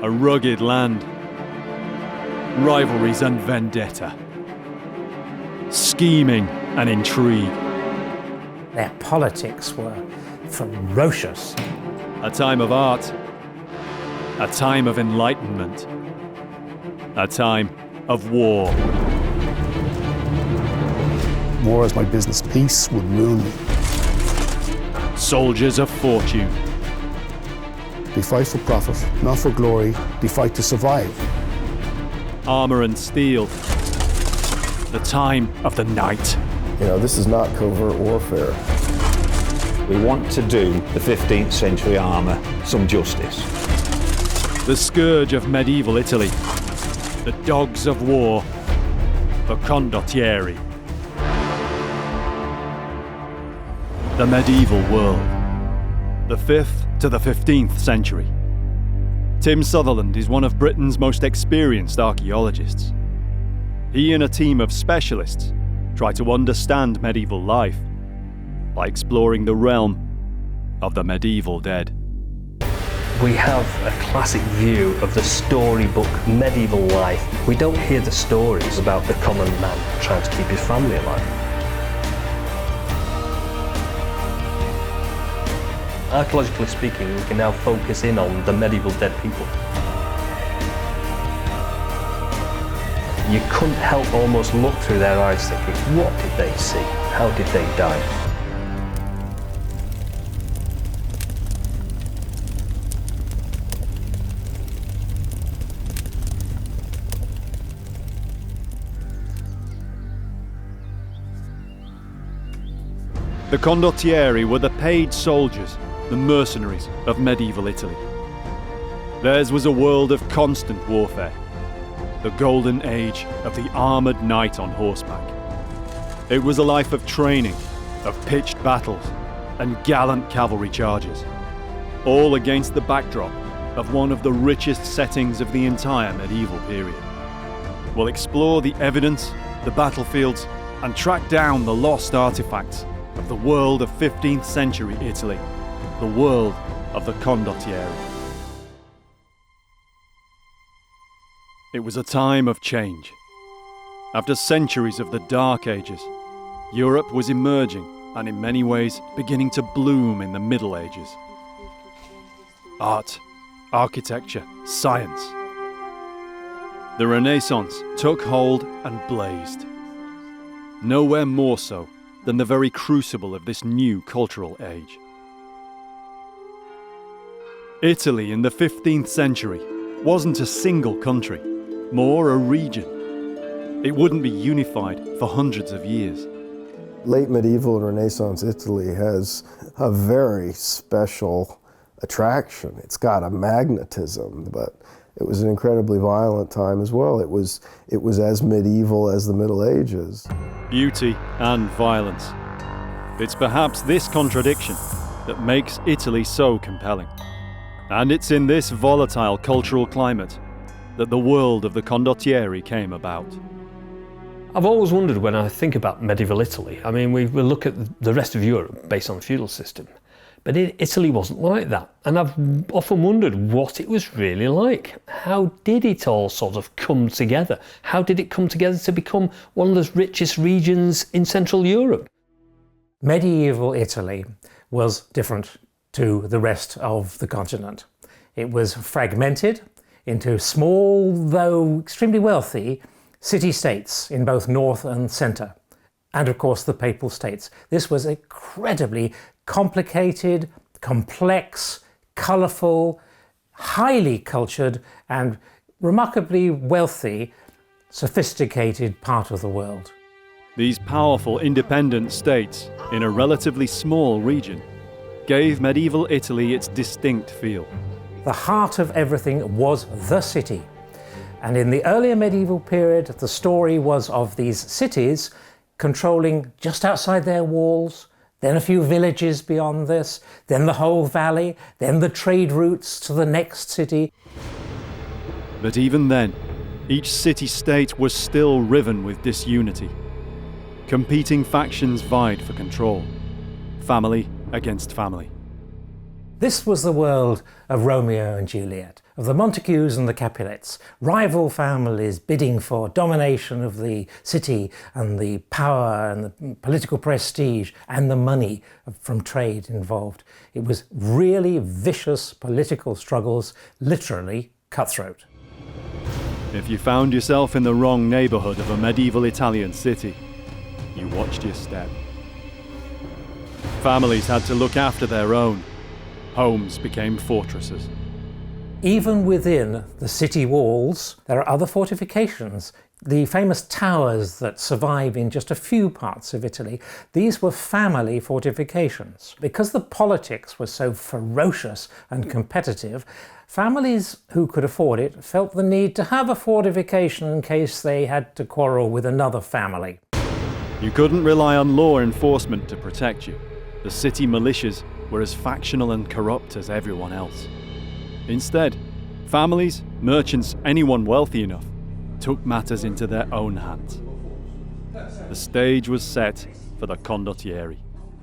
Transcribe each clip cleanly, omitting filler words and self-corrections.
a rugged land, rivalries and vendetta, scheming and intrigue. Their politics were ferocious. A time of art, a time of enlightenment, a time of war. War as my business, peace would ruin me. Soldiers of fortune. They fight for profit, not for glory. They fight to survive. Armor and steel. The time of the night. You know, this is not covert warfare. We want to do the 15th century armour some justice. The scourge of medieval Italy. The dogs of war. The condottieri. The medieval world. The 5th to the 15th century. Tim Sutherland is one of Britain's most experienced archaeologists. He and a team of specialists try to understand medieval life by exploring the realm of the medieval dead. We have a classic view of the storybook medieval life. We don't hear the stories about the common man trying to keep his family alive. Archaeologically speaking, we can now focus in on the medieval dead people. You couldn't help almost look through their eyes thinking, what did they see? How did they die? The condottieri were the paid soldiers, the mercenaries of medieval Italy. Theirs was a world of constant warfare, the golden age of the armoured knight on horseback. It was a life of training, of pitched battles, and gallant cavalry charges, all against the backdrop of one of the richest settings of the entire medieval period. We'll explore the evidence, the battlefields, and track down the lost artifacts of the world of 15th century Italy, the world of the condottieri. It was a time of change. After centuries of the Dark Ages, Europe was emerging and in many ways beginning to bloom in the Middle Ages. Art, architecture, science. The Renaissance took hold and blazed. Nowhere more so than the very crucible of this new cultural age. Italy in the 15th century wasn't a single country, more a region. It wouldn't be unified for hundreds of years. Late medieval and Renaissance Italy has a very special attraction. It's got a magnetism, but it was an incredibly violent time as well. It was as medieval as the Middle Ages. Beauty and violence. It's perhaps this contradiction that makes Italy so compelling. And it's in this volatile cultural climate that the world of the condottieri came about. I've always wondered when I think about medieval Italy. I mean, we look at the rest of Europe based on the feudal system, but Italy wasn't like that. And I've often wondered what it was really like. How did it all sort of come together? How did it come together to become one of the richest regions in Central Europe? Medieval Italy was different to the rest of the continent. It was fragmented into small, though extremely wealthy, city-states in both north and centre, and of course the Papal States. This was incredibly complicated, complex, colourful, highly cultured and remarkably wealthy, sophisticated part of the world. These powerful independent states in a relatively small region gave medieval Italy its distinct feel. The heart of everything was the city. And in the earlier medieval period, the story was of these cities controlling just outside their walls, then a few villages beyond this, then the whole valley, then the trade routes to the next city. But even then, each city-state was still riven with disunity. Competing factions vied for control, family against family. This was the world of Romeo and Juliet, of the Montagues and the Capulets, rival families bidding for domination of the city and the power and the political prestige and the money from trade involved. It was really vicious political struggles, literally cutthroat. If you found yourself in the wrong neighbourhood of a medieval Italian city, you watched your step. Families had to look after their own. Homes became fortresses. Even within the city walls, there are other fortifications. The famous towers that survive in just a few parts of Italy, these were family fortifications. Because the politics was so ferocious and competitive, families who could afford it felt the need to have a fortification in case they had to quarrel with another family. You couldn't rely on law enforcement to protect you. The city militias were as factional and corrupt as everyone else. Instead, families, merchants, anyone wealthy enough, took matters into their own hands. The stage was set for the condottieri.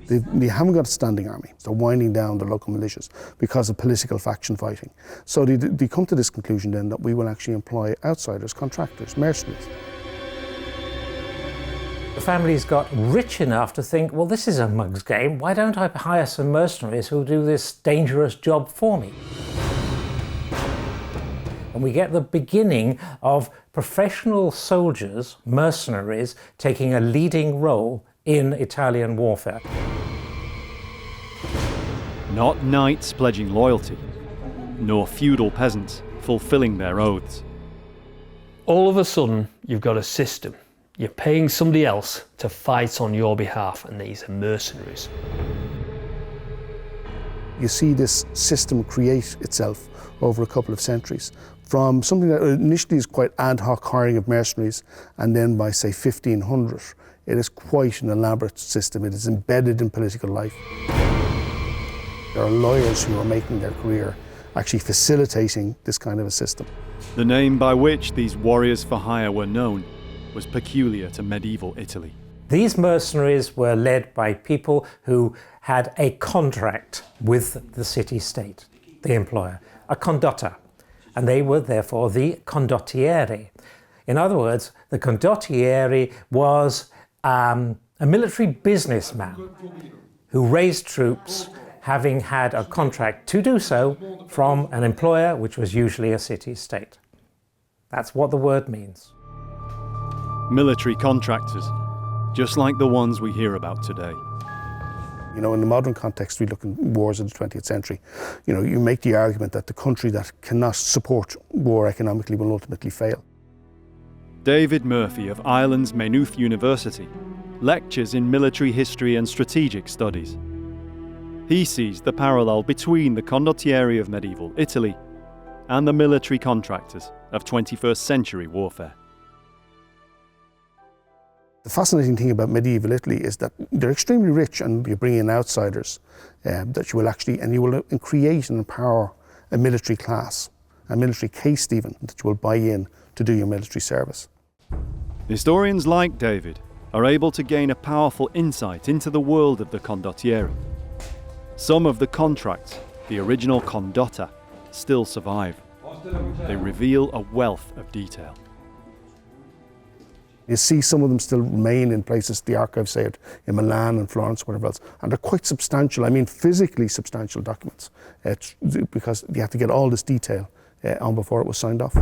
They haven't got a standing army. They're winding down the local militias because of political faction fighting. So they come to this conclusion then that we will actually employ outsiders, contractors, mercenaries. The families got rich enough to think, well, this is a mug's game. Why don't I hire some mercenaries who'll do this dangerous job for me? And we get the beginning of professional soldiers, mercenaries, taking a leading role in Italian warfare. Not knights pledging loyalty, nor feudal peasants fulfilling their oaths. All of a sudden, you've got a system. You're paying somebody else to fight on your behalf, and these are mercenaries. You see this system create itself over a couple of centuries from something that initially is quite ad hoc hiring of mercenaries, and then by, say, 1500, it is quite an elaborate system. It is embedded in political life. There are lawyers who are making their career actually facilitating this kind of a system. The name by which these warriors for hire were known was peculiar to medieval Italy. These mercenaries were led by people who had a contract with the city-state, the employer, a condotta, and they were therefore the condottieri. In other words, the condottieri was a military businessman who raised troops, having had a contract to do so from an employer, which was usually a city-state. That's what the word means. Military contractors, just like the ones we hear about today. You know, in the modern context, we look at wars of the 20th century. You know, you make the argument that the country that cannot support war economically will ultimately fail. David Murphy of Ireland's Maynooth University lectures in military history and strategic studies. He sees the parallel between the condottieri of medieval Italy and the military contractors of 21st century warfare. The fascinating thing about medieval Italy is that they're extremely rich, and you bring in outsiders that you will actually, and you will create and empower a military class, a military caste even, that you will buy in to do your military service. Historians like David are able to gain a powerful insight into the world of the condottieri. Some of the contracts, the original condotta, still survive. They reveal a wealth of detail. You see some of them still remain in places, the archives say it, in Milan and Florence, whatever else, and they're quite substantial, I mean physically substantial documents, because you have to get all this detail on before it was signed off.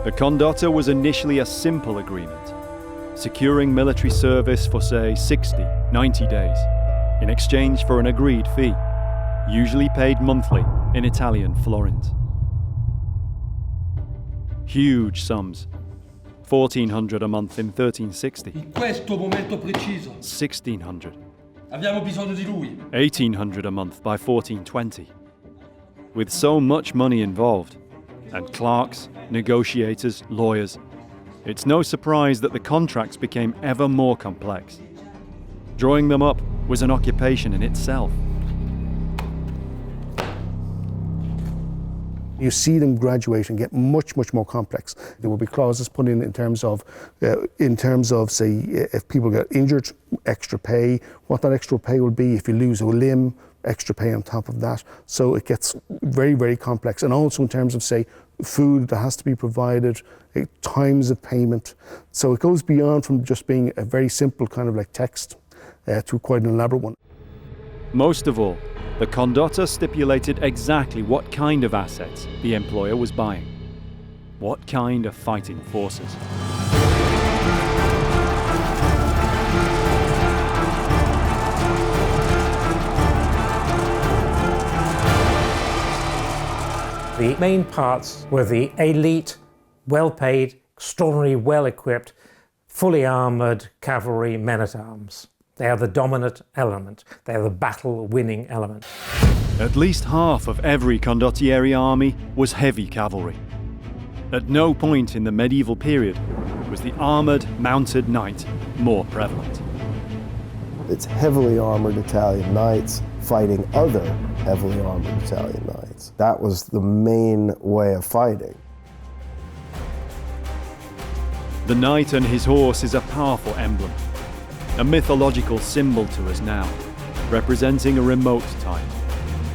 The condotta was initially a simple agreement, securing military service for say 60, 90 days, in exchange for an agreed fee, usually paid monthly in Italian florins. Huge sums, 1,400 a month in 1360, In questo momento preciso 1,600, abbiamo bisogno di lui. 1,800 a month by 1420. With so much money involved, and clerks, negotiators, lawyers, it's no surprise that the contracts became ever more complex. Drawing them up was an occupation in itself. You see them graduate and get much, much more complex. There will be clauses put in terms of, say, if people get injured, extra pay, what that extra pay will be if you lose a limb, extra pay on top of that. So it gets very, very complex. And also in terms of, say, food that has to be provided, times of payment. So it goes beyond from just being a very simple kind of like text to quite an elaborate one. Most of all, the condotta stipulated exactly what kind of assets the employer was buying. What kind of fighting forces. The main parts were the elite, well-paid, extraordinarily well-equipped, fully armoured cavalry men-at-arms. They are the dominant element. They are the battle-winning element. At least half of every condottieri army was heavy cavalry. At no point in the medieval period was the armoured mounted knight more prevalent. It's heavily armored Italian knights fighting other heavily armored Italian knights. That was the main way of fighting. The knight and his horse is a powerful emblem, a mythological symbol to us now, representing a remote time,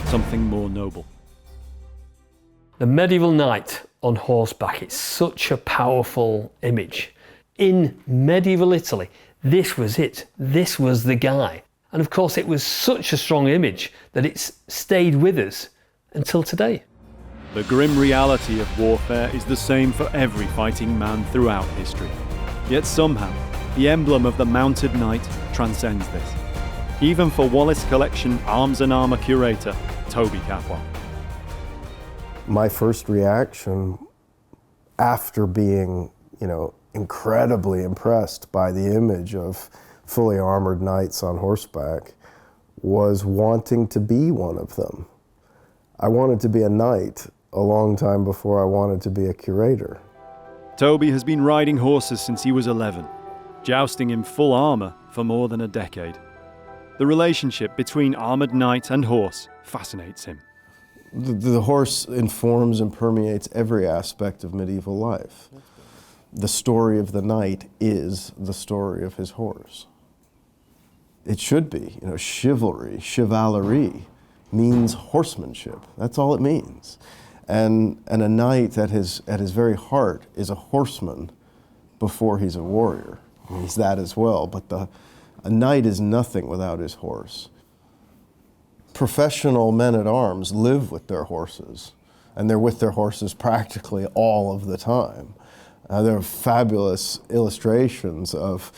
something more noble. The medieval knight on horseback, it's such a powerful image. In medieval Italy, this was it. This was the guy. And of course, it was such a strong image that it's stayed with us until today. The grim reality of warfare is the same for every fighting man throughout history. Yet somehow, the emblem of the mounted knight transcends this. Even for Wallace Collection Arms and Armour curator, Toby Capwell. My first reaction after being, incredibly impressed by the image of fully armored knights on horseback was wanting to be one of them. I wanted to be a knight a long time before I wanted to be a curator. Toby has been riding horses since he was 11, jousting in full armour for more than a decade. The relationship between armoured knight and horse fascinates him. The horse informs and permeates every aspect of medieval life. The story of the knight is the story of his horse. It should be, chivalry, chevalerie means horsemanship. That's all it means. And a knight at his very heart is a horseman before he's a warrior. He's that as well, but a knight is nothing without his horse. Professional men-at-arms live with their horses, and they're with their horses practically all of the time. There are fabulous illustrations of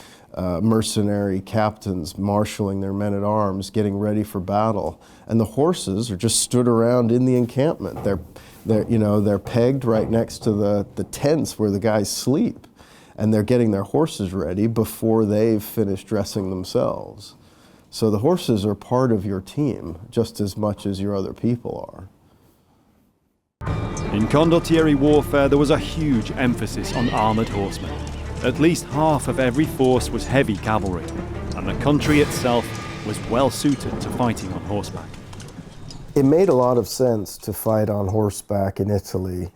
mercenary captains marshaling their men-at-arms, getting ready for battle, and the horses are just stood around in the encampment. They're pegged right next to the tents where the guys sleep, and they're getting their horses ready before they've finished dressing themselves. So the horses are part of your team just as much as your other people are. In condottieri warfare, there was a huge emphasis on armoured horsemen. At least half of every force was heavy cavalry, and the country itself was well suited to fighting on horseback. It made a lot of sense to fight on horseback in Italy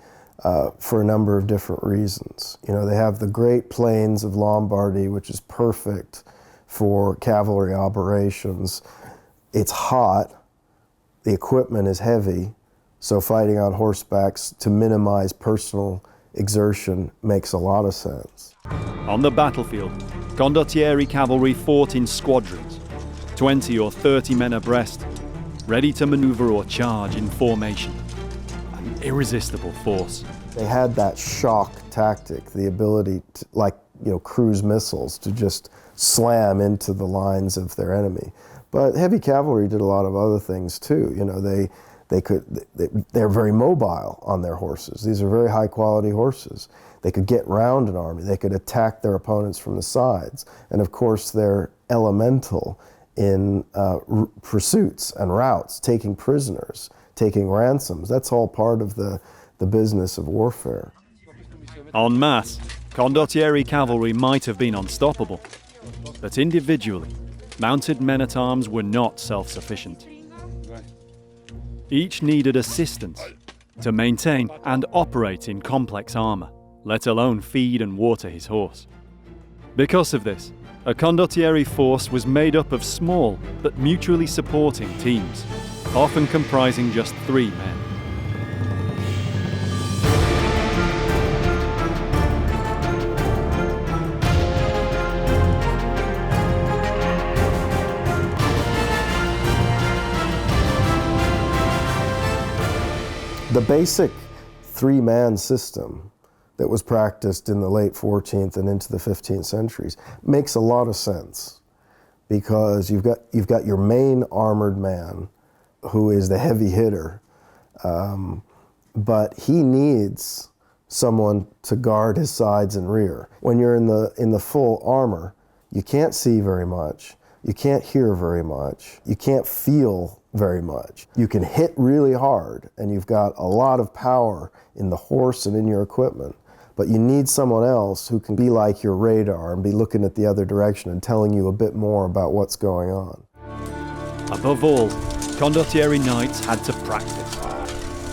for a number of different reasons. They have the Great Plains of Lombardy, which is perfect for cavalry operations. It's hot, the equipment is heavy, so fighting on horsebacks to minimize personal exertion makes a lot of sense. On the battlefield, condottieri cavalry fought in squadrons, 20 or 30 men abreast, ready to maneuver or charge in formation. An irresistible force. They had that shock tactic, the ability to, cruise missiles, to just slam into the lines of their enemy. But heavy cavalry did a lot of other things too. They're very mobile on their horses. These are very high quality horses. They could get round an army. They could attack their opponents from the sides. And of course, they're elemental in pursuits and routes, taking prisoners, taking ransoms. That's all part of the business of warfare. En masse, condottieri cavalry might have been unstoppable, but individually, mounted men-at-arms were not self-sufficient. Each needed assistance, to maintain and operate in complex armour, let alone feed and water his horse. Because of this, a condottieri force was made up of small but mutually supporting teams, often comprising just 3 men. The basic 3-man system that was practiced in the late 14th and into the 15th centuries makes a lot of sense, because you've got your main armored man, who is the heavy hitter, but he needs someone to guard his sides and rear. When you're in the full armor, you can't see very much, you can't hear very much, you can't feel very much. You can hit really hard, and you've got a lot of power in the horse and in your equipment, but you need someone else who can be like your radar and be looking at the other direction and telling you a bit more about what's going on. Above all, condottieri knights had to practice.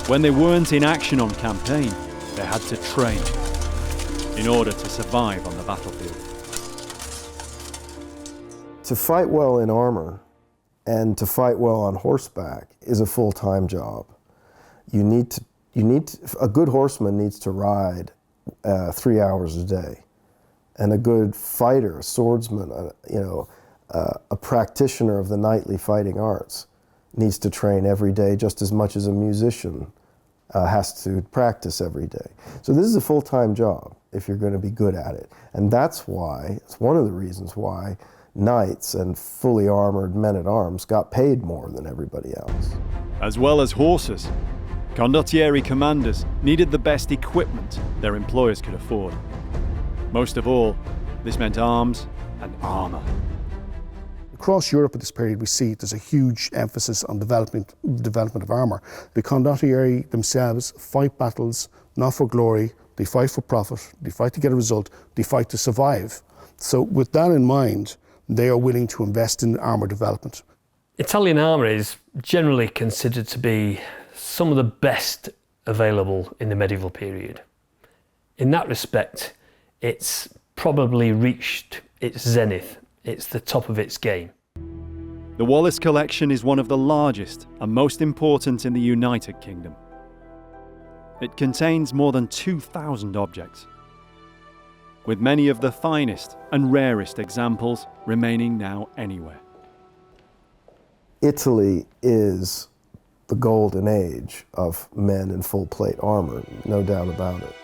When they weren't in action on campaign, they had to train in order to survive on the battlefield. To fight well in armor and to fight well on horseback is a full-time job. A good horseman needs to ride 3 hours a day, and a good fighter, a swordsman, a practitioner of the knightly fighting arts needs to train every day just as much as a musician has to practice every day. So this is a full-time job if you're going to be good at it, and that's why, it's one of the reasons why knights and fully armored men-at-arms got paid more than everybody else. As well as horses, condottieri commanders needed the best equipment their employers could afford. Most of all, this meant arms and armour. Across Europe at this period, we see there's a huge emphasis on development of armour. The condottieri themselves fight battles not for glory, they fight for profit, they fight to get a result, they fight to survive. So with that in mind, they are willing to invest in armour development. Italian armour is generally considered to be some of the best available in the medieval period. In that respect, it's probably reached its zenith. It's the top of its game. The Wallace collection is one of the largest and most important in the United Kingdom. It contains more than 2,000 objects, with many of the finest and rarest examples remaining now anywhere. Italy is the golden age of men in full plate armor, no doubt about it.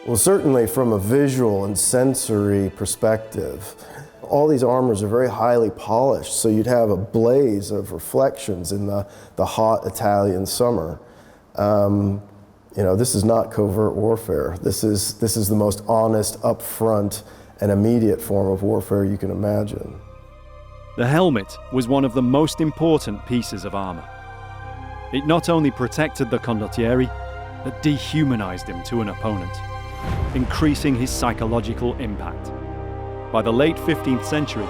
Well, certainly from a visual and sensory perspective, all these armors are very highly polished, so you'd have a blaze of reflections in the hot Italian summer. This is not covert warfare. This is the most honest, upfront, and immediate form of warfare you can imagine. The helmet was one of the most important pieces of armour. It not only protected the condottieri, but dehumanized him to an opponent, increasing his psychological impact. By the late 15th century,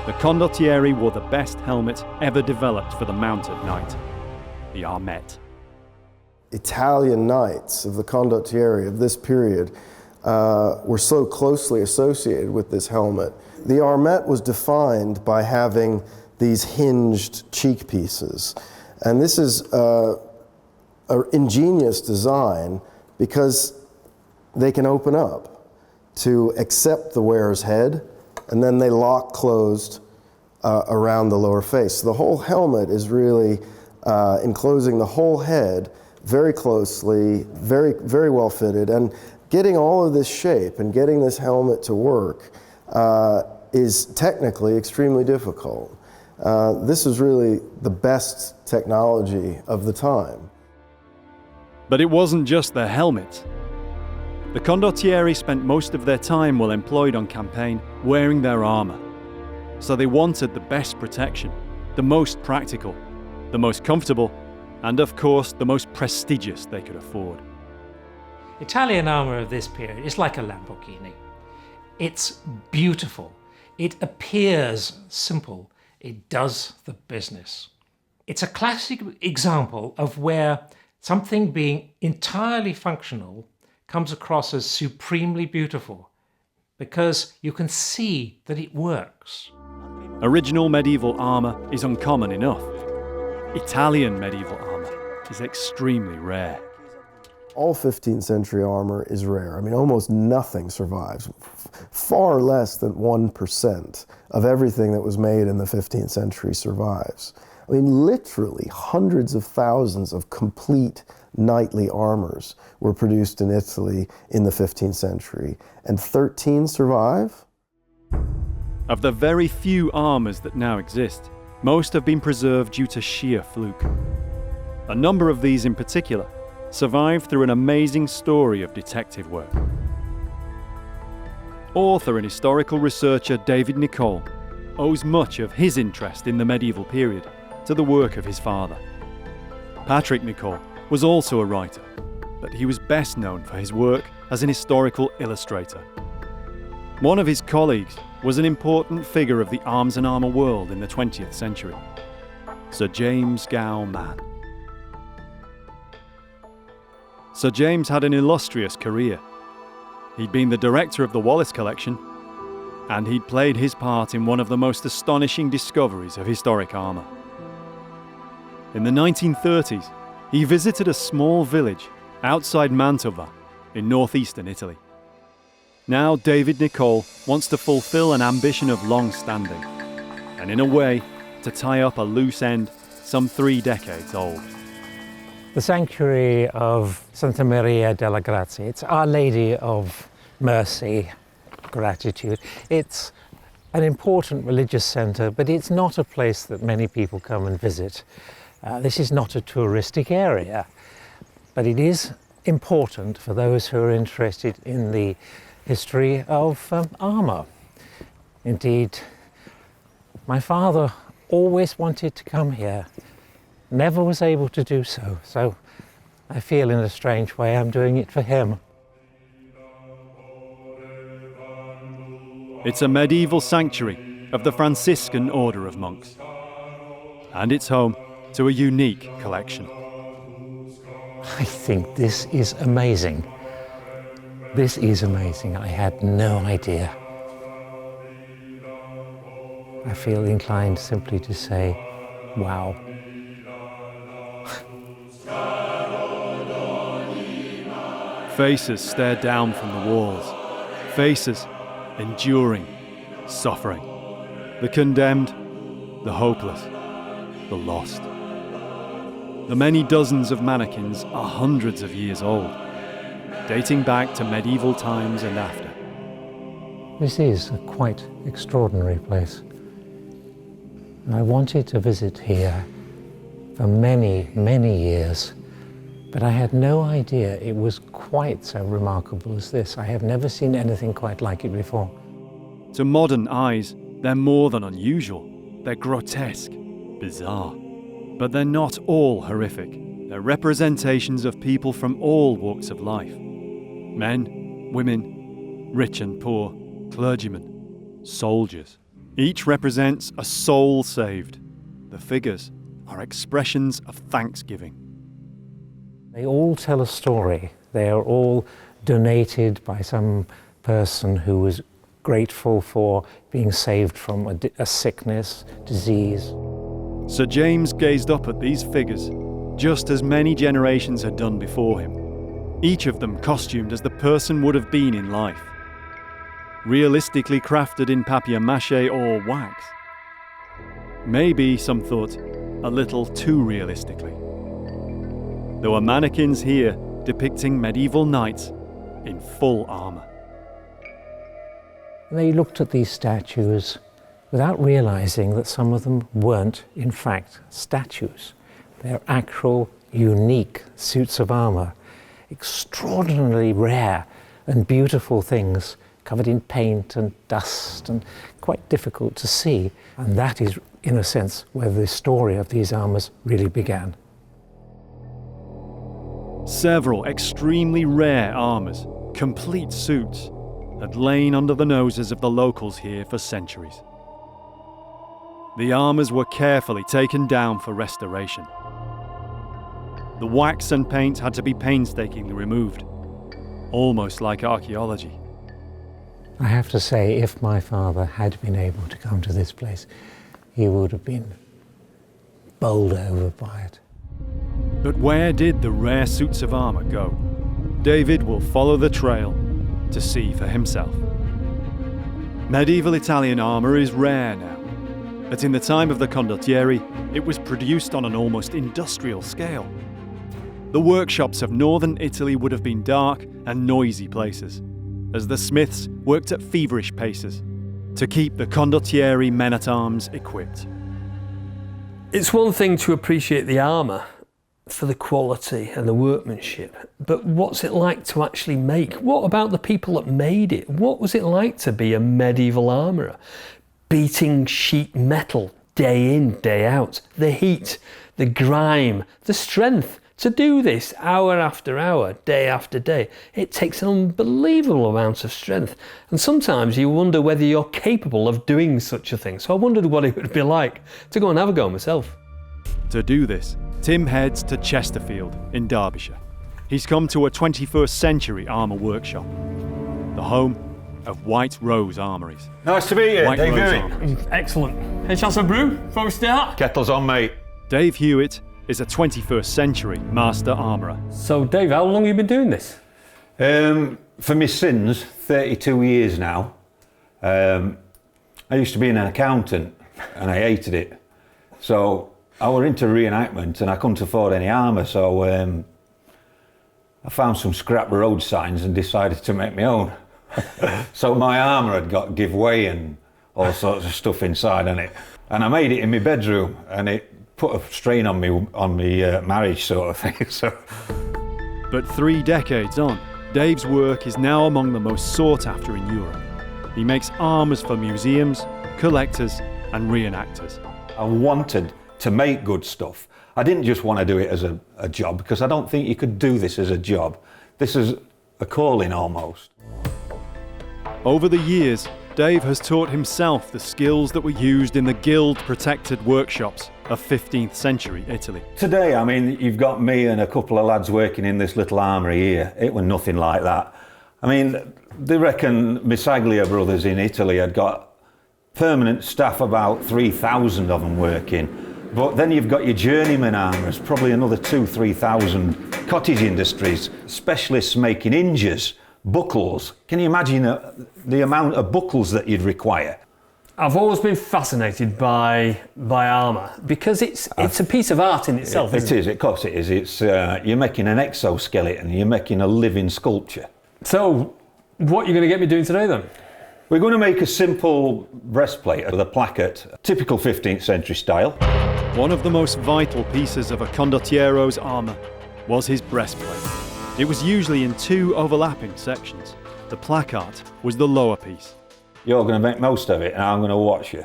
the condottieri wore the best helmet ever developed for the mounted knight, the armet. Italian knights of the condottieri of this period were so closely associated with this helmet. The armet was defined by having these hinged cheek pieces. And this is an ingenious design because they can open up to accept the wearer's head, and then they lock closed around the lower face. So the whole helmet is really enclosing the whole head very closely, very, very well fitted, and getting all of this shape and getting this helmet to work is technically extremely difficult. This is really the best technology of the time. But it wasn't just the helmet. The condottieri spent most of their time while employed on campaign wearing their armour. So they wanted the best protection, the most practical, the most comfortable, and of course the most prestigious they could afford. Italian armour of this period is like a Lamborghini. It's beautiful. It appears simple. It does the business. It's a classic example of where Something being entirely functional comes across as supremely beautiful because you can see that it works. Original medieval armour is uncommon enough. Italian medieval armour is extremely rare. All 15th century armor is rare. I mean, almost nothing survives. Far less than 1% of everything that was made in the 15th century survives. I mean, literally hundreds of thousands of complete knightly armors were produced in Italy in the 15th century, and 13 survive? Of the very few armours that now exist, most have been preserved due to sheer fluke. A number of these in particular survived through an amazing story of detective work. Author and historical researcher David Nicol owes much of his interest in the medieval period to the work of his father. Patrick Nicol was also a writer, but he was best known for his work as an historical illustrator. One of his colleagues was an important figure of the arms and armour world in the 20th century, Sir James Gow Mann. Sir James had an illustrious career. He'd been the director of the Wallace collection, and he'd played his part in one of the most astonishing discoveries of historic armour. In the 1930s, he visited a small village outside Mantova in northeastern Italy. Now David Nicol wants to fulfill an ambition of long standing, and in a way, to tie up a loose end some 3 decades old. The sanctuary of Santa Maria della Grazia, it's Our Lady of Mercy, Gratitude. It's an important religious centre, but it's not a place that many people come and visit. This is not a touristic area, but it is important for those who are interested in the history of armour. Indeed, my father always wanted to come here, never was able to do so, so I feel in a strange way I'm doing it for him. It's a medieval sanctuary of the Franciscan order of monks, and it's home to a unique collection. I think this is amazing. This is amazing. I had no idea. I feel inclined simply to say, wow. Faces stare down from the walls. Faces enduring suffering. The condemned, the hopeless, the lost. The many dozens of mannequins are hundreds of years old, dating back to medieval times and after. This is a quite extraordinary place. I wanted to visit here for many, many years, but I had no idea it was quite so remarkable as this. I have never seen anything quite like it before. To modern eyes, they're more than unusual. They're grotesque, bizarre. But they're not all horrific. They're representations of people from all walks of life. Men, women, rich and poor, clergymen, soldiers. Each represents a soul saved. The figures are expressions of thanksgiving. They all tell a story. They are all donated by some person who was grateful for being saved from a sickness, disease. Sir James gazed up at these figures, just as many generations had done before him, each of them costumed as the person would have been in life. Realistically crafted in papier-mâché or wax. Maybe, some thought, a little too realistically. There were mannequins here depicting medieval knights in full armour. They looked at these statues without realizing that some of them weren't, in fact, statues. They're actual, unique suits of armour, extraordinarily rare and beautiful things covered in paint and dust and quite difficult to see. And that is, in a sense, where the story of these armours really began. Several extremely rare armours, complete suits, had lain under the noses of the locals here for centuries. The armours were carefully taken down for restoration. the wax and paint had to be painstakingly removed, almost like archaeology. I have to say, if my father had been able to come to this place, he would have been bowled over by it. But where did the rare suits of armour go? David will follow the trail to see for himself. Medieval Italian armour is rare now, but in the time of the condottieri, it was produced on an almost industrial scale. The workshops of northern Italy would have been dark and noisy places, as the smiths worked at feverish paces to keep the condottieri men-at-arms equipped. It's one thing to appreciate the armour for the quality and the workmanship, but what's it like to actually make? What about the people that made it? What was it like to be a medieval armourer? Beating sheet metal day in, day out. The heat, the grime, the strength to do this hour after hour, day after day. It takes an unbelievable amount of strength. And sometimes you wonder whether you're capable of doing such a thing. So I wondered what it would be like to go and have a go myself. To do this, Tim heads to Chesterfield in Derbyshire. He's come to a 21st century armour workshop, the home of White Rose Armouries. Nice to meet you, White Dave Rose Hewitt. Armouries. Excellent. Hey, shall I have a brew before we start? Kettle's on, mate. Dave Hewitt is a 21st century master armourer. So Dave, how long have you been doing this? For my sins, 32 years now. I used to be an accountant and I hated it. So I were into reenactment and I couldn't afford any armour, so I found some scrap road signs and decided to make my own. So my armour had got give way and all sorts of stuff inside on it. And I made it in my bedroom and it put a strain on me marriage sort of thing. So. But 3 decades on, Dave's work is now among the most sought after in Europe. He makes armours for museums, collectors and reenactors. I wanted to make good stuff. I didn't just want to do it as a job, because I don't think you could do this as a job. This is a calling almost. Over the years, Dave has taught himself the skills that were used in the guild-protected workshops of 15th century Italy. Today, I mean, you've got me and a couple of lads working in this little armoury here. It was nothing like that. I mean, they reckon Misaglia brothers in Italy had got permanent staff, about 3,000 of them working. But then you've got your journeyman armourers, probably another 2,000-3,000 cottage industries, specialists making hinges, buckles. Can you imagine the amount of buckles that you'd require? I've always been fascinated by armour because it's a piece of art in itself. It is, of course it is. It's you're making an exoskeleton, you're making a living sculpture. So, what are you going to get me doing today then? We're going to make a simple breastplate with a placket, typical 15th century style. One of the most vital pieces of a condottiero's armour was his breastplate. It was usually in 2 overlapping sections. The placard was the lower piece. You're going to make most of it and I'm going to watch you.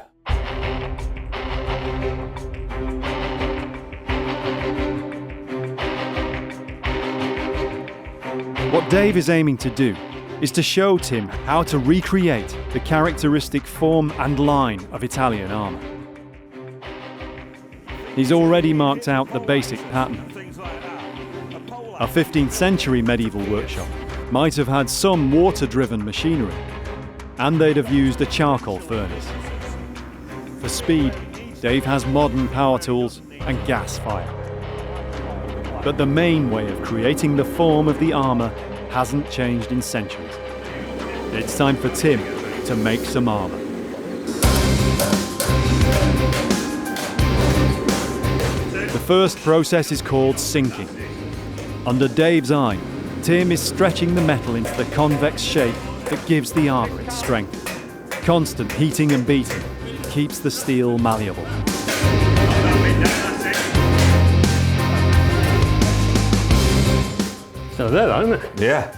What Dave is aiming to do is to show Tim how to recreate the characteristic form and line of Italian armour. He's already marked out the basic pattern. A 15th century medieval workshop might have had some water-driven machinery, and they'd have used a charcoal furnace. For speed, Dave has modern power tools and gas fire. But the main way of creating the form of the armour hasn't changed in centuries. It's time for Tim to make some armour. The first process is called sinking. Under Dave's eye, Tim is stretching the metal into the convex shape that gives the armour its strength. Constant heating and beating keeps the steel malleable. So there, isn't it? Yeah.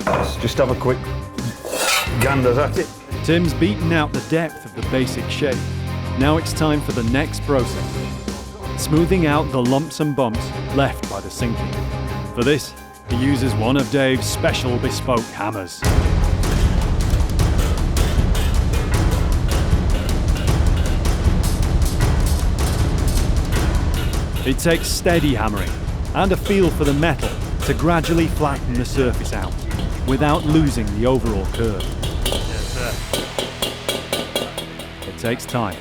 Let's just have a quick gander at it. Tim's beaten out the depth of the basic shape. Now it's time for the next process, smoothing out the lumps and bumps left by the sinking. For this, he uses one of Dave's special bespoke hammers. It takes steady hammering and a feel for the metal to gradually flatten the surface out without losing the overall curve. It takes time.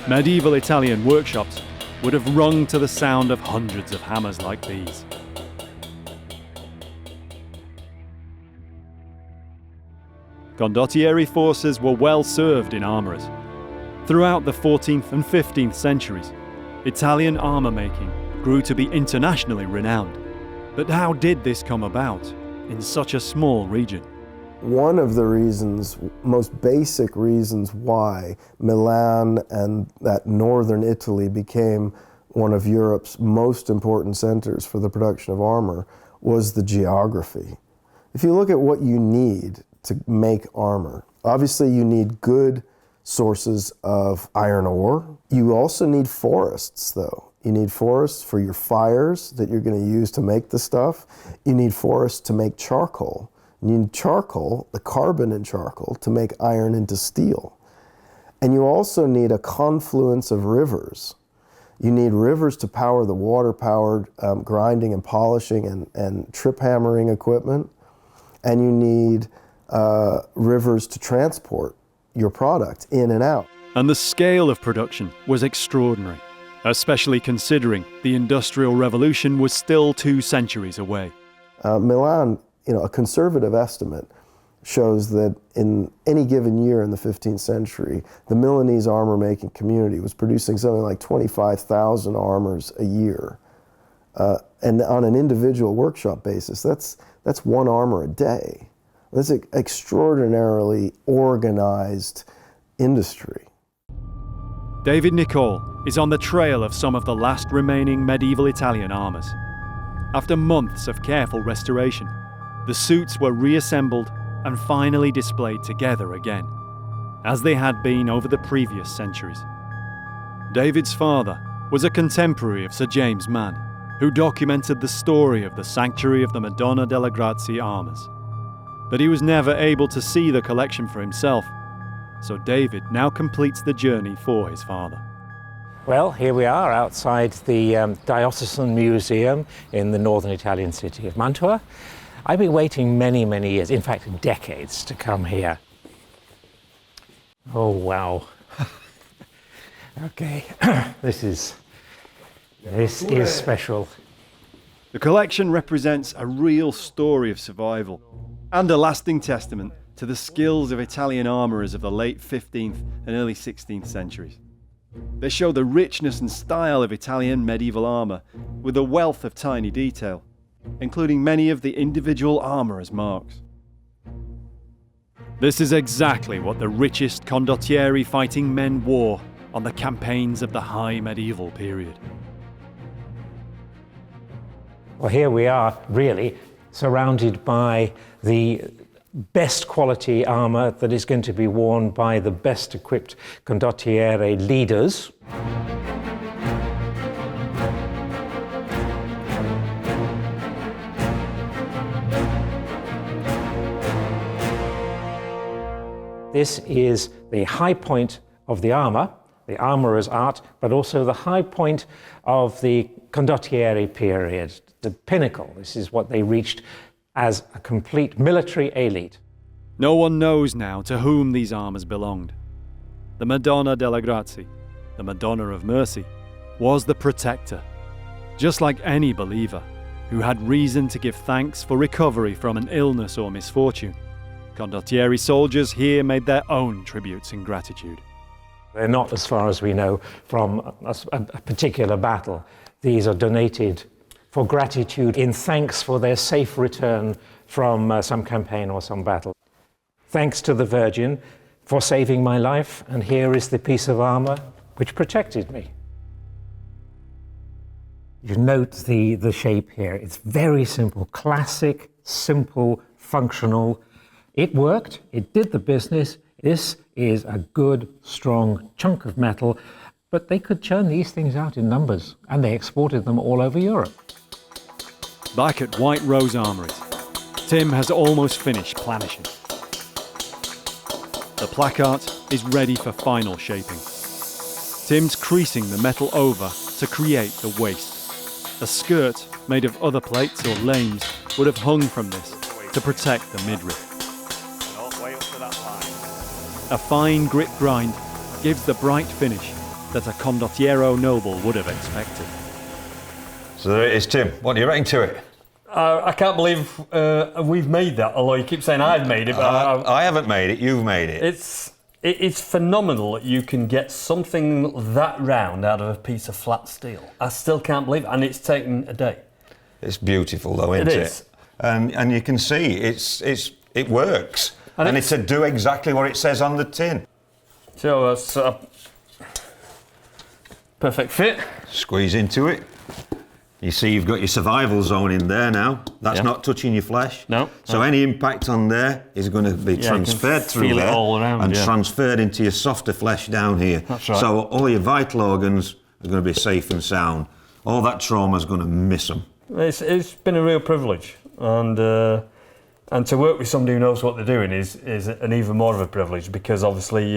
Medieval Italian workshops would have rung to the sound of hundreds of hammers like these. Condottieri forces were well served in armourers. Throughout the 14th and 15th centuries, Italian armour making grew to be internationally renowned. But how did this come about in such a small region? One of the reasons, most basic reasons why Milan and that northern Italy became one of Europe's most important centers for the production of armor was the geography. If you look at what you need to make armor, obviously you need good sources of iron ore. You also need forests, though. You need forests for your fires that you're going to use to make the stuff. You need forests to make charcoal. You need charcoal, the carbon in charcoal, to make iron into steel. And you also need a confluence of rivers. You need rivers to power the water-powered grinding and polishing and trip hammering equipment. And you need rivers to transport your product in and out. And the scale of production was extraordinary, especially considering the Industrial Revolution was still 2 centuries away. Milan, a conservative estimate shows that in any given year in the 15th century, the Milanese armor-making community was producing something like 25,000 armors a year. And on an individual workshop basis, that's 1 armor a day. That's an extraordinarily organized industry. David Nicole is on the trail of some of the last remaining medieval Italian armors. After months of careful restoration, the suits were reassembled and finally displayed together again, as they had been over the previous centuries. David's father was a contemporary of Sir James Mann, who documented the story of the Sanctuary of the Madonna delle Grazie armors. But he was never able to see the collection for himself, so David now completes the journey for his father. Well, here we are outside the Diocesan Museum in the northern Italian city of Mantua. I've been waiting many, many years, in fact decades, to come here. Oh, wow. Okay, this is special. The collection represents a real story of survival and a lasting testament to the skills of Italian armourers of the late 15th and early 16th centuries. They show the richness and style of Italian medieval armour with a wealth of tiny detail, including many of the individual armourers' marks. This is exactly what the richest condottieri fighting men wore on the campaigns of the high medieval period. Well, here we are, really, surrounded by the best quality armour that is going to be worn by the best equipped condottieri leaders. This is the high point of the armour, the armourer's art, but also the high point of the condottieri period, the pinnacle. This is what they reached as a complete military elite. No one knows now to whom these armours belonged. The Madonna delle Grazie, the Madonna of Mercy, was the protector, just like any believer who had reason to give thanks for recovery from an illness or misfortune. Condottieri soldiers here made their own tributes in gratitude. They're not, as far as we know, from a particular battle. These are donated for gratitude in thanks for their safe return from some campaign or some battle. Thanks to the Virgin for saving my life, and here is the piece of armour which protected me. You note the shape here. It's very simple, classic, simple, functional. It worked, it did the business. This is a good, strong chunk of metal, but they could churn these things out in numbers, and they exported them all over Europe. Back at White Rose Armouries, Tim has almost finished planishing. The placard is ready for final shaping. Tim's creasing the metal over to create the waist. A skirt made of other plates or lames would have hung from this to protect the midriff. A fine grit grind gives the bright finish that a condottiero noble would have expected. So there it is, Tim. What do you reckon to it? I can't believe we've made that, although you keep saying I've made it, but I haven't made it, you've made it. It's phenomenal that you can get something that round out of a piece of flat steel. I still can't believe it, and it's taken a day. It's beautiful though, isn't it? It is. And you can see it works. And it's to do exactly what it says on the tin. So that's a perfect fit. Squeeze into it. You see you've got your survival zone in there now. That's not touching your flesh. No. So any impact on there is going to be transferred through there all around, and transferred into your softer flesh down here. That's right. So all your vital organs are going to be safe and sound. All that trauma is going to miss them. It's been a real privilege, and to work with somebody who knows what they're doing is an even more of a privilege, because obviously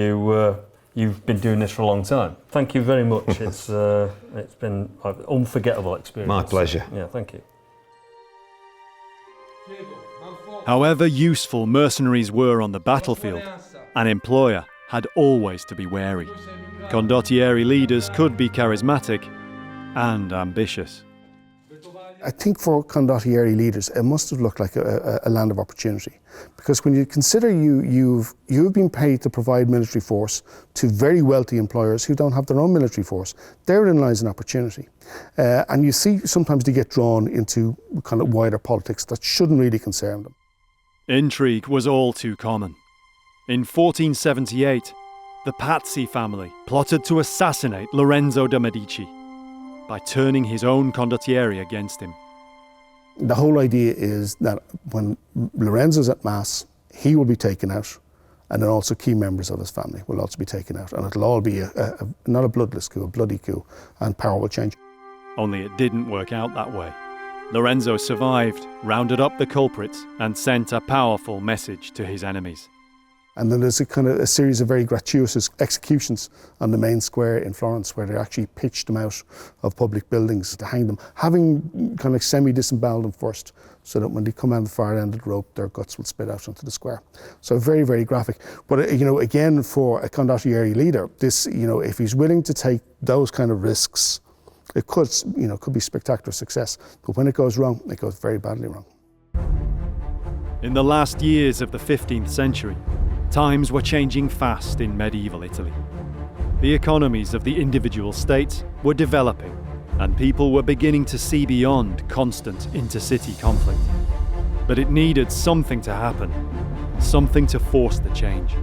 you've been doing this for a long time. Thank you very much. It's been an unforgettable experience. My pleasure. Yeah, thank you. However useful mercenaries were on the battlefield, an employer had always to be wary. Condottieri leaders could be charismatic and ambitious. I think for condottieri leaders, it must have looked like a land of opportunity, because when you consider you've been paid to provide military force to very wealthy employers who don't have their own military force, therein lies an opportunity. And you see sometimes they get drawn into kind of wider politics that shouldn't really concern them. Intrigue was all too common. In 1478, the Pazzi family plotted to assassinate Lorenzo de' Medici by turning his own condottieri against him. The whole idea is that when Lorenzo's at Mass, he will be taken out, and then also key members of his family will also be taken out, and it'll all be not a bloodless coup, a bloody coup, and power will change. Only it didn't work out that way. Lorenzo survived, rounded up the culprits, and sent a powerful message to his enemies. And then there's a series of very gratuitous executions on the main square in Florence, where they actually pitched them out of public buildings to hang them, having kind of semi-disemboweled them first, so that when they come out the far end of the rope, their guts will spit out onto the square. So very, very graphic. But again, for a condottieri leader, this, if he's willing to take those kind of risks, it could be spectacular success. But when it goes wrong, it goes very badly wrong. In the last years of the 15th century, times were changing fast in medieval Italy. The economies of the individual states were developing, and people were beginning to see beyond constant intercity conflict. But it needed something to happen, something to force the change.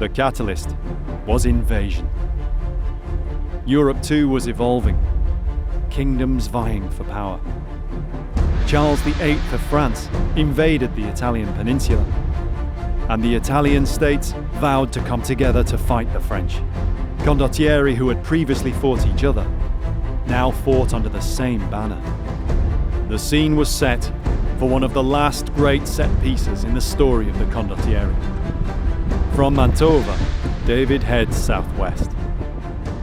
The catalyst was invasion. Europe too was evolving, kingdoms vying for power. Charles VIII of France invaded the Italian peninsula, and the Italian states vowed to come together to fight the French. Condottieri, who had previously fought each other, now fought under the same banner. The scene was set for one of the last great set pieces in the story of the Condottieri. From Mantova, David heads southwest.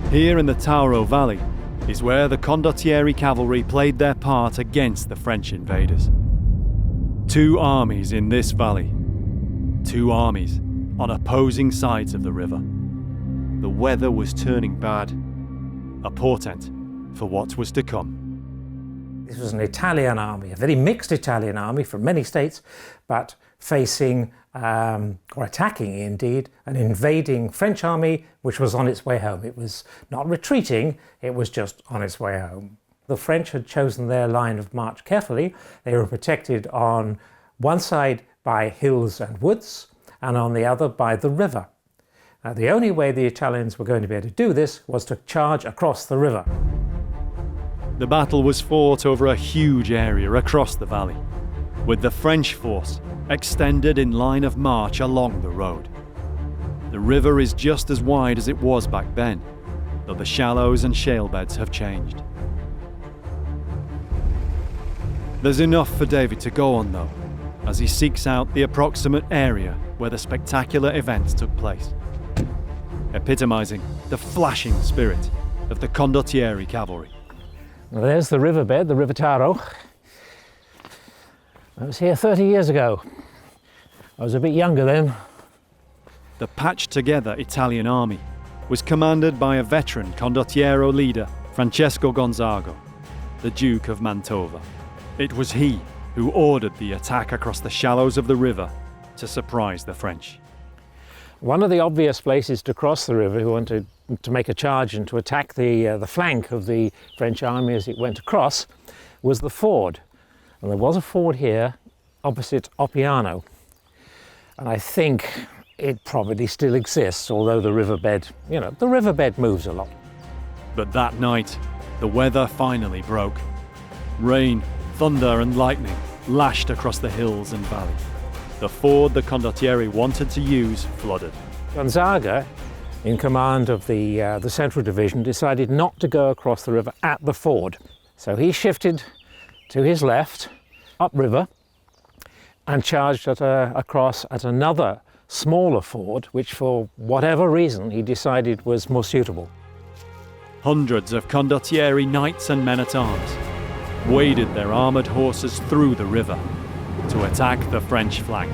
Here in the Tauro Valley is where the Condottieri cavalry played their part against the French invaders. Two armies in this valley. Two armies on opposing sides of the river. The weather was turning bad, a portent for what was to come. This was an Italian army, a very mixed Italian army from many states, but facing, or attacking indeed, an invading French army which was on its way home. It was not retreating, it was just on its way home. The French had chosen their line of march carefully. They were protected on one side by hills and woods, and on the other by the river. The only way the Italians were going to be able to do this was to charge across the river. The battle was fought over a huge area across the valley, with the French force extended in line of march along the road. The river is just as wide as it was back then, though the shallows and shale beds have changed. There's enough for David to go on though, as he seeks out the approximate area where the spectacular events took place, epitomizing the flashing spirit of the Condottieri cavalry. Well, there's the riverbed, the River Taro. I was here 30 years ago. I was a bit younger then. The patched-together Italian army was commanded by a veteran condottiero leader, Francesco Gonzago, the Duke of Mantova. It was he who ordered the attack across the shallows of the river to surprise the French. One of the obvious places to cross the river, who wanted to make a charge and to attack the flank of the French army as it went across, was the ford. And there was a ford here opposite Oppiano. And I think it probably still exists, although the riverbed, the riverbed moves a lot. But that night, the weather finally broke. Rain, thunder and lightning lashed across the hills and valley. The ford the condottieri wanted to use flooded. Gonzaga, in command of the Central Division, decided not to go across the river at the ford. So he shifted to his left, upriver, and charged across at another smaller ford, which for whatever reason he decided was more suitable. Hundreds of condottieri knights and men-at-arms waded their armoured horses through the river to attack the French flank.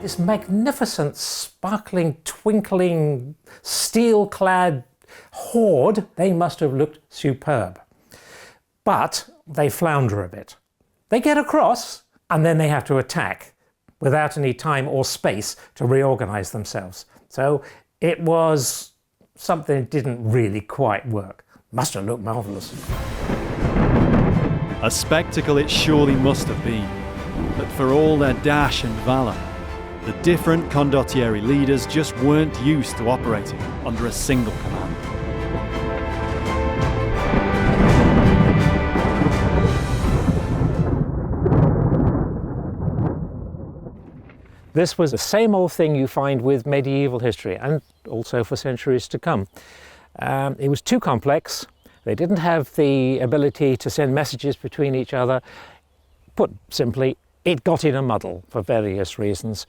This magnificent, sparkling, twinkling, steel-clad horde, they must have looked superb. But they flounder a bit. They get across, and then they have to attack without any time or space to reorganize themselves. So it was something that didn't really quite work. Must have looked marvelous. A spectacle it surely must have been, but for all their dash and valour, the different condottieri leaders just weren't used to operating under a single command. This was the same old thing you find with medieval history, and also for centuries to come. It was too complex. They didn't have the ability to send messages between each other. Put simply, it got in a muddle for various reasons.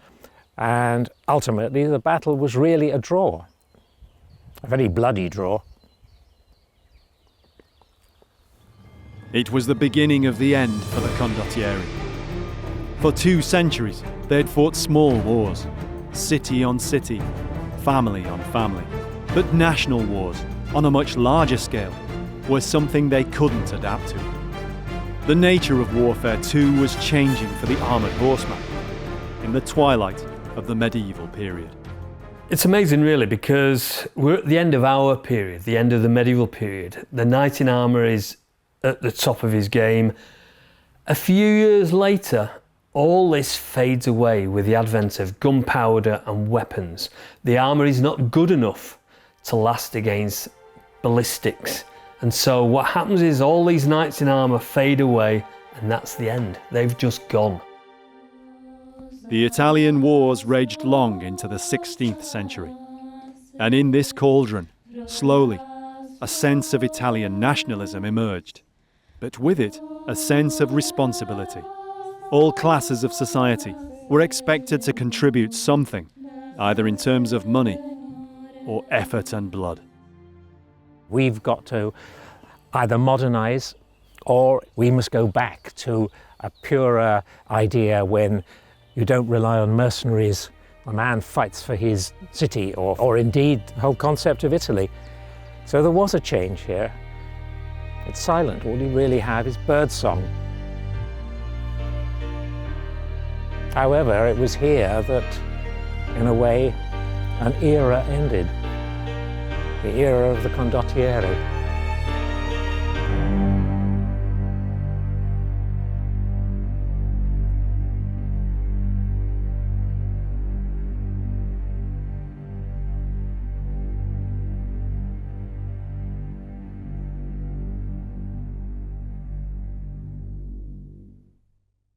And ultimately, the battle was really a draw. A very bloody draw. It was the beginning of the end for the condottieri. For 2 centuries, they had fought small wars, city on city, family on family. But national wars, on a much larger scale, were something they couldn't adapt to. The nature of warfare too was changing for the armoured horseman in the twilight of the medieval period. It's amazing really, because we're at the end of our period, the end of the medieval period. The knight in armour is at the top of his game. A few years later, all this fades away with the advent of gunpowder and weapons. The armour is not good enough to last against ballistics. And so what happens is all these knights in armour fade away, and that's the end. They've just gone. The Italian wars raged long into the 16th century. And in this cauldron, slowly, a sense of Italian nationalism emerged. But with it, a sense of responsibility. All classes of society were expected to contribute something, either in terms of money or effort and blood. We've got to either modernise, or we must go back to a purer idea when you don't rely on mercenaries. A man fights for his city, or indeed the whole concept of Italy. So there was a change here. It's silent. All you really have is birdsong. However, it was here that, in a way, an era ended. The era of the condottieri.